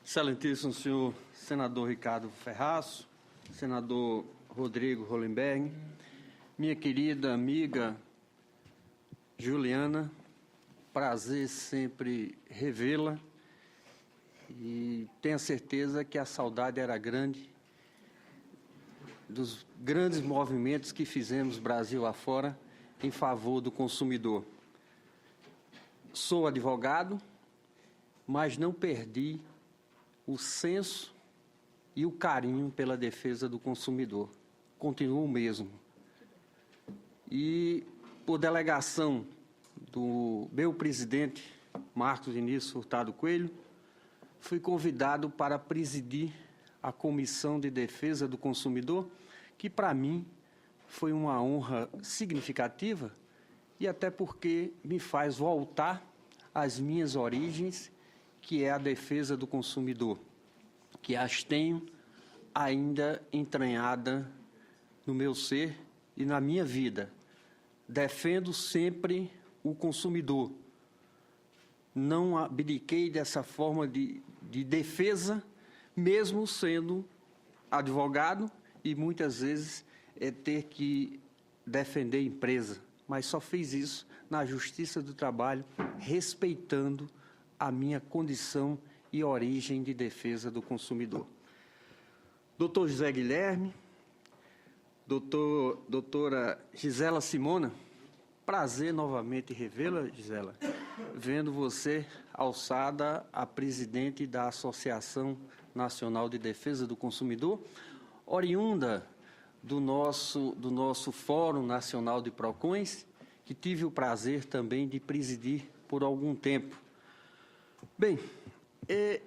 Excelentíssimo senhor senador Ricardo Ferraz, senador Rodrigo Hollenberg, minha querida amiga Juliana, prazer sempre revê-la e tenho a certeza que a saudade era grande dos grandes movimentos que fizemos Brasil afora em favor do consumidor. Sou advogado, mas não perdi o senso e o carinho pela defesa do consumidor. Continuo o mesmo. E, por delegação do meu presidente, Marcos Vinícius Furtado Coelho, fui convidado para presidir a Comissão de Defesa do Consumidor, que, para mim, foi uma honra significativa e até porque me faz voltar às minhas origens, que é a defesa do consumidor, que as tenho ainda entranhada no meu ser e na minha vida. Defendo sempre o consumidor. Não abdiquei dessa forma de defesa, mesmo sendo advogado e muitas vezes ter que defender a empresa, mas só fiz isso na Justiça do Trabalho, respeitando a minha condição e origem de defesa do consumidor. Doutor José Guilherme, doutora Gisela Simona, prazer novamente revê-la, Gisela, vendo você alçada a presidente da Associação Nacional de Defesa do Consumidor, oriunda do nosso Fórum Nacional de PROCONs, que tive o prazer também de presidir por algum tempo. Bem,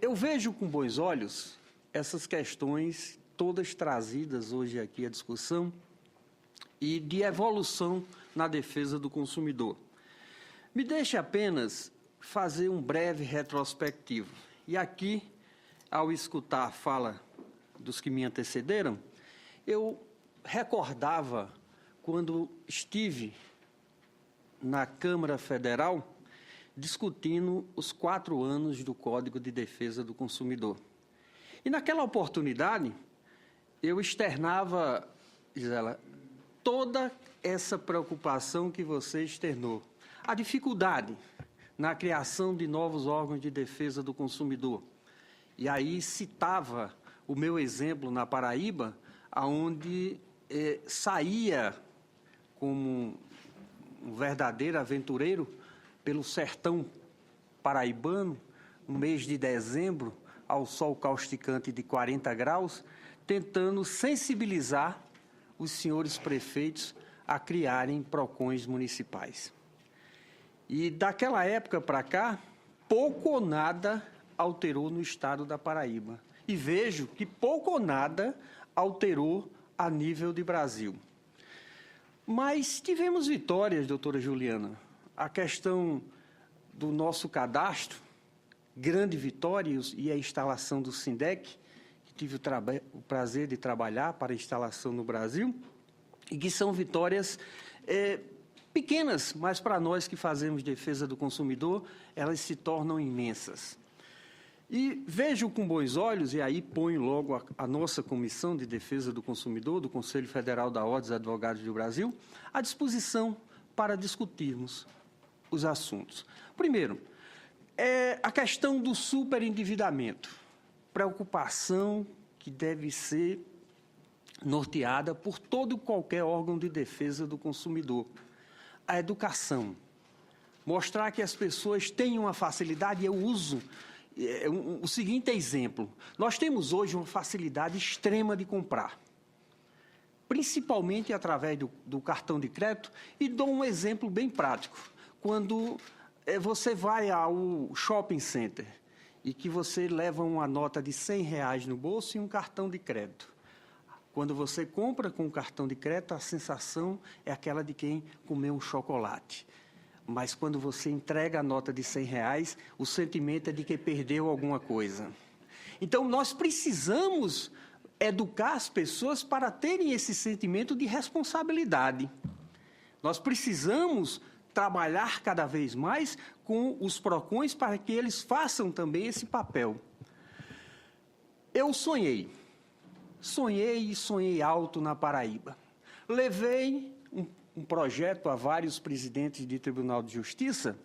eu vejo com bons olhos essas questões todas trazidas hoje aqui à discussão e de evolução na defesa do consumidor. Me deixe apenas fazer um breve retrospectivo. E aqui, ao escutar a fala dos que me antecederam, eu recordava quando estive na Câmara Federal discutindo os 4 anos do Código de Defesa do Consumidor. E naquela oportunidade, eu externava, Gisela, toda essa preocupação que você externou. A dificuldade na criação de novos órgãos de defesa do consumidor. E aí citava o meu exemplo na Paraíba, onde saía como um verdadeiro aventureiro pelo sertão paraibano, no mês de dezembro, ao sol causticante de 40 graus, tentando sensibilizar os senhores prefeitos a criarem PROCONs municipais. E daquela época para cá, pouco ou nada alterou no estado da Paraíba. E vejo que pouco ou nada alterou a nível de Brasil. Mas tivemos vitórias, doutora Juliana. A questão do nosso cadastro, grande vitória, e a instalação do SINDEC, que tive o prazer de trabalhar para a instalação no Brasil, e que são vitórias pequenas, mas para nós que fazemos defesa do consumidor, elas se tornam imensas. E vejo com bons olhos, e aí ponho logo a nossa Comissão de Defesa do Consumidor, do Conselho Federal da Ordem dos Advogados do Brasil, à disposição para discutirmos os assuntos. Primeiro, a questão do superendividamento, preocupação que deve ser norteada por todo e qualquer órgão de defesa do consumidor. A educação, mostrar que as pessoas têm uma facilidade, eu uso o seguinte exemplo: nós temos hoje uma facilidade extrema de comprar, principalmente através do cartão de crédito, e dou um exemplo bem prático. Quando você vai ao shopping center e que você leva uma nota de R$100 no bolso e um cartão de crédito. Quando você compra com o cartão de crédito, a sensação é aquela de quem comeu um chocolate. Mas quando você entrega a nota de R$100, o sentimento é de que perdeu alguma coisa. Então, nós precisamos educar as pessoas para terem esse sentimento de responsabilidade. Nós precisamos trabalhar cada vez mais com os PROCONs para que eles façam também esse papel. Eu sonhei e sonhei alto na Paraíba. Levei um projeto a vários presidentes de Tribunal de Justiça,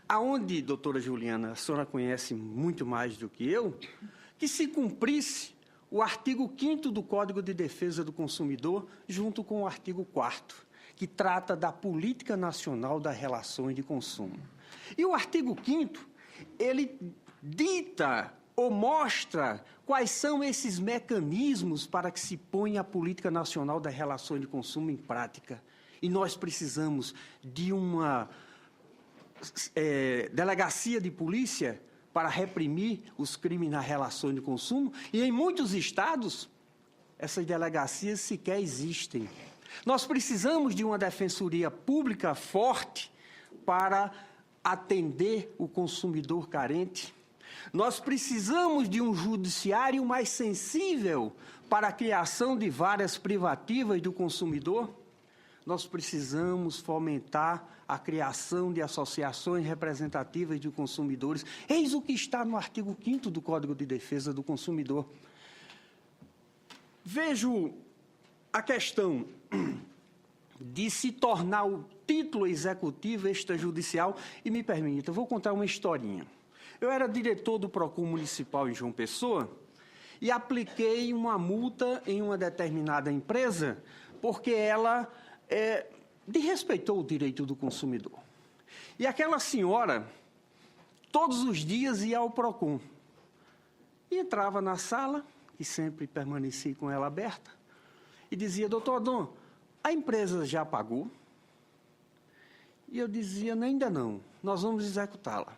aonde, doutora Juliana, a senhora conhece muito mais do que eu, que se cumprisse o artigo 5º do Código de Defesa do Consumidor, junto com o artigo 4º, que trata da Política Nacional das Relações de Consumo. E o artigo 5º, ele dita ou mostra quais são esses mecanismos para que se ponha a Política Nacional das Relações de Consumo em prática. E nós precisamos de uma delegacia de polícia para reprimir os crimes nas relações de consumo, e em muitos estados, essas delegacias sequer existem. Nós precisamos de uma defensoria pública forte para atender o consumidor carente. Nós precisamos de um judiciário mais sensível para a criação de varas privativas do consumidor. Nós precisamos fomentar a criação de associações representativas de consumidores. Eis o que está no artigo 5º do Código de Defesa do Consumidor. Vejo a questão de se tornar o título executivo extrajudicial, e me permita, eu vou contar uma historinha. Eu era diretor do PROCON municipal em João Pessoa e apliquei uma multa em uma determinada empresa porque ela desrespeitou o direito do consumidor. E aquela senhora, todos os dias, ia ao PROCON. E entrava na sala, e sempre permaneci com ela aberta, e dizia: doutor Adon, a empresa já pagou? E eu dizia: ainda não, nós vamos executá-la.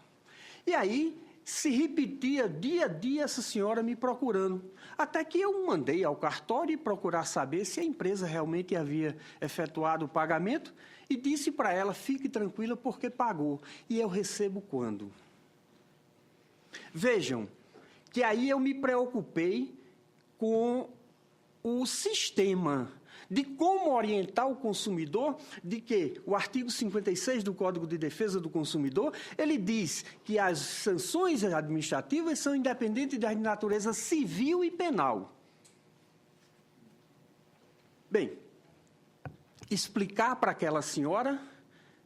E aí se repetia dia a dia essa senhora me procurando, até que eu mandei ao cartório procurar saber se a empresa realmente havia efetuado o pagamento e disse para ela: fique tranquila porque pagou. E eu recebo quando? Vejam que aí eu me preocupei com o sistema de como orientar o consumidor, de que o artigo 56 do Código de Defesa do Consumidor, ele diz que as sanções administrativas são independentes de natureza civil e penal. Bem, explicar para aquela senhora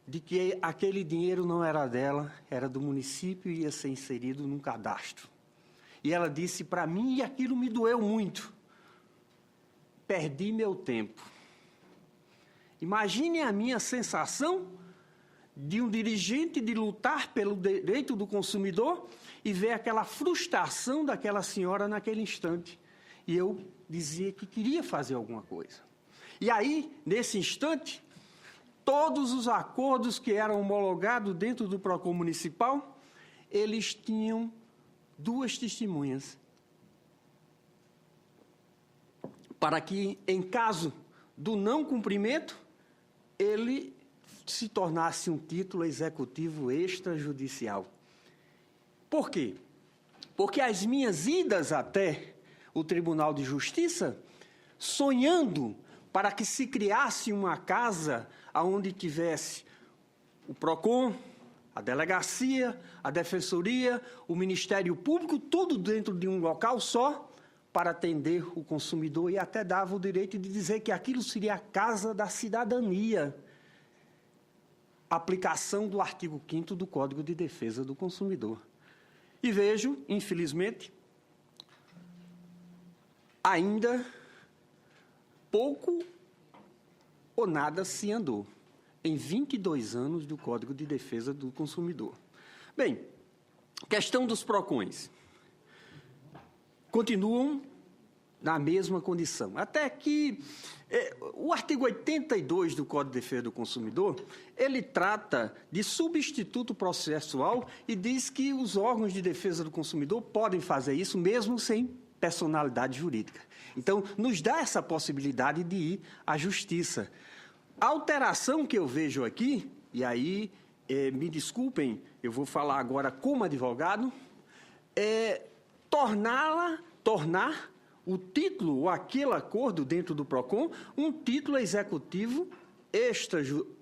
de que aquele dinheiro não era dela, era do município e ia ser inserido num cadastro. E ela disse para mim, e aquilo me doeu muito: perdi meu tempo. Imagine a minha sensação de um dirigente de lutar pelo direito do consumidor e ver aquela frustração daquela senhora naquele instante. E eu dizia que queria fazer alguma coisa. E aí, nesse instante, todos os acordos que eram homologados dentro do PROCON municipal, eles tinham 2 testemunhas, para que, em caso do não cumprimento, ele se tornasse um título executivo extrajudicial. Por quê? Porque as minhas idas até o Tribunal de Justiça, sonhando para que se criasse uma casa onde tivesse o PROCON, a delegacia, a defensoria, o Ministério Público, tudo dentro de um local só, para atender o consumidor, e até dava o direito de dizer que aquilo seria a casa da cidadania. Aplicação do artigo 5º do Código de Defesa do Consumidor. E vejo, infelizmente, ainda pouco ou nada se andou em 22 anos do Código de Defesa do Consumidor. Bem, questão dos PROCONs. Continuam na mesma condição. Até que o artigo 82 do Código de Defesa do Consumidor, ele trata de substituto processual e diz que os órgãos de defesa do consumidor podem fazer isso mesmo sem personalidade jurídica. Então, nos dá essa possibilidade de ir à justiça. A alteração que eu vejo aqui, e aí me desculpem, eu vou falar agora como advogado, é tornar o título ou aquele acordo dentro do PROCON um título executivo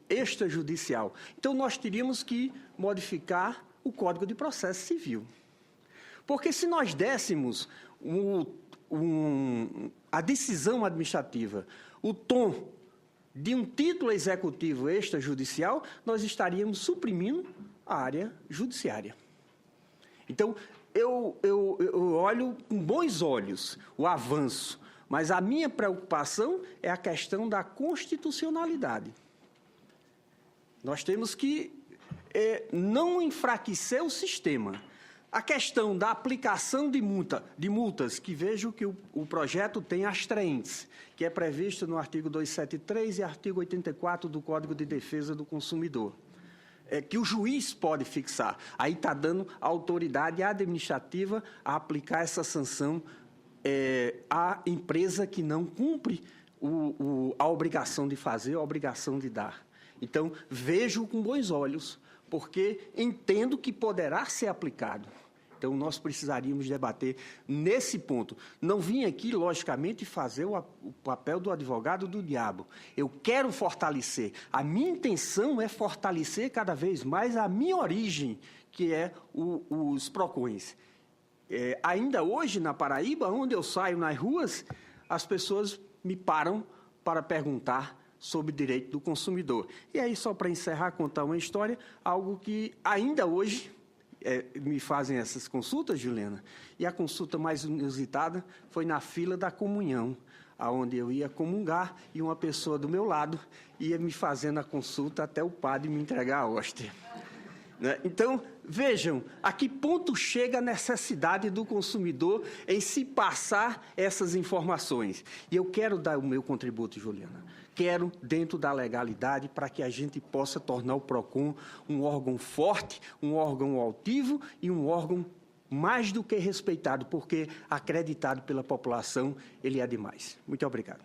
extrajudicial. Então, nós teríamos que modificar o Código de Processo Civil. Porque se nós dessemos a decisão administrativa, o tom de um título executivo extrajudicial, nós estaríamos suprimindo a área judiciária. Então, eu olho com bons olhos o avanço, mas a minha preocupação é a questão da constitucionalidade. Nós temos que não enfraquecer o sistema. A questão da aplicação de multas, que vejo que o projeto tem astraentes, que é previsto no artigo 273 e artigo 84 do Código de Defesa do Consumidor, que o juiz pode fixar. Aí está dando a autoridade administrativa a aplicar essa sanção à empresa que não cumpre a obrigação de fazer, a obrigação de dar. Então, vejo com bons olhos, porque entendo que poderá ser aplicado. Então, nós precisaríamos debater nesse ponto. Não vim aqui, logicamente, fazer o papel do advogado do diabo. Eu quero fortalecer. A minha intenção é fortalecer cada vez mais a minha origem, que é os PROCONs. Ainda hoje, na Paraíba, onde eu saio nas ruas, as pessoas me param para perguntar sobre o direito do consumidor. E aí, só para encerrar, contar uma história, algo que ainda hoje me fazem essas consultas, Juliana, e a consulta mais inusitada foi na fila da comunhão, onde eu ia comungar e uma pessoa do meu lado ia me fazendo a consulta até o padre me entregar a hóstia. Então, vejam, a que ponto chega a necessidade do consumidor em se passar essas informações. E eu quero dar o meu contributo, Juliana. Quero, dentro da legalidade, para que a gente possa tornar o PROCON um órgão forte, um órgão altivo e um órgão mais do que respeitado, porque acreditado pela população, ele é demais. Muito obrigado.